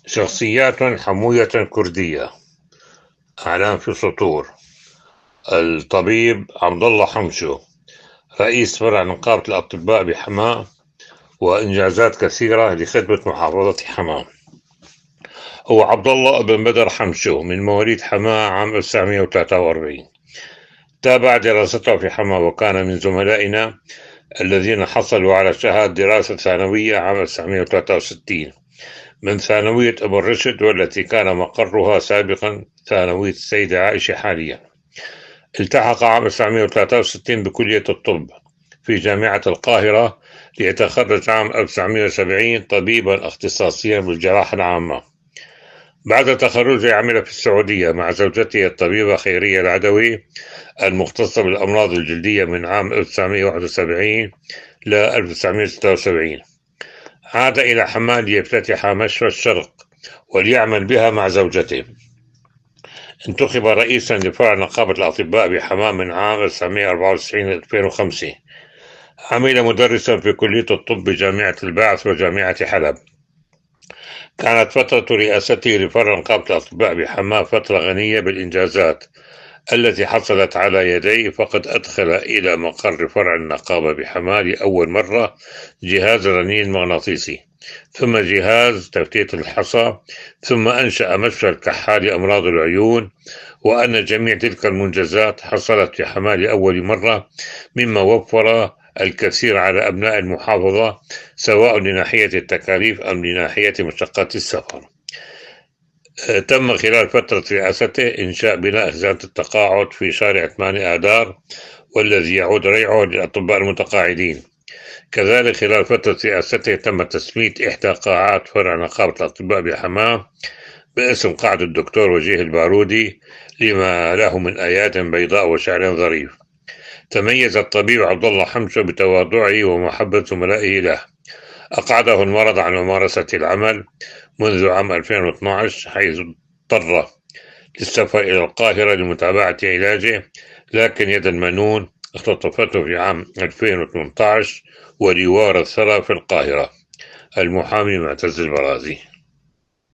شخصيات حموية كردية. أعلام في سطور: الطبيب عبد الله حمشو، رئيس فرع نقابة الأطباء بحماة، وإنجازات كثيرة لخدمة محافظة حماة. هو عبد الله بن بدر حمشو من مواليد حماة عام 1943. تابع دراسته في حماة وكان من زملائنا الذين حصلوا على شهادة دراسة ثانوية عام 1963 من ثانوية أبو الرشد، والتي كان مقرها سابقا ثانوية السيدة عائشة حاليا. التحق عام 1963 بكلية الطب في جامعة القاهرة ليتخرج عام 1970 طبيبا اختصاصيا بالجراحة العامة. بعد تخرجه عمل في السعودية مع زوجته الطبيبة خيرية العدوي المختصة بالأمراض الجلدية من عام 1971 ل 1976. عاد إلى حماة ليفتتح مشفى الشرق وليعمل بها مع زوجته. انتخب رئيسا لفرع نقابة الأطباء بحماة من عام 1994 ل 2005. عمل مدرسا في كلية الطب بجامعة البعث وجامعة حلب. كانت فترة رئاسته لفرع نقابة الأطباء بحماة فترة غنية بالإنجازات التي حصلت على يديه، فقد أدخل إلى مقر فرع النقابة بحماة لأول مرة جهاز رنين مغناطيسي، ثم جهاز تفتيت الحصى، ثم أنشأ مشفى الكحة لأمراض العيون. وأن جميع تلك المنجزات حصلت في حماة لأول مرة، مما وفر الكثير على أبناء المحافظة، سواء لناحية التكاليف أم لناحية مشقة السفر. تم خلال فترة رئاسته إنشاء بناء خزانة التقاعد في شارع 8 آذار، والذي يعود ريعه للأطباء المتقاعدين. كذلك خلال فترة رئاسته تم تسمية إحدى قاعات فرع نقابة الأطباء بحماة باسم قاعة الدكتور وجيه البارودي، لما له من أياد بيضاء وشعر ظريف. تميز الطبيب عبد الله حمشو بتواضعه ومحبة زملائه له. أقعده المرض عن ممارسة العمل منذ عام 2012، حيث اضطر للسفر إلى القاهرة لمتابعة علاجه، لكن يد المنون اختطفته في عام 2018 وليوار الثرى في القاهرة. المحامي معتز البرازي.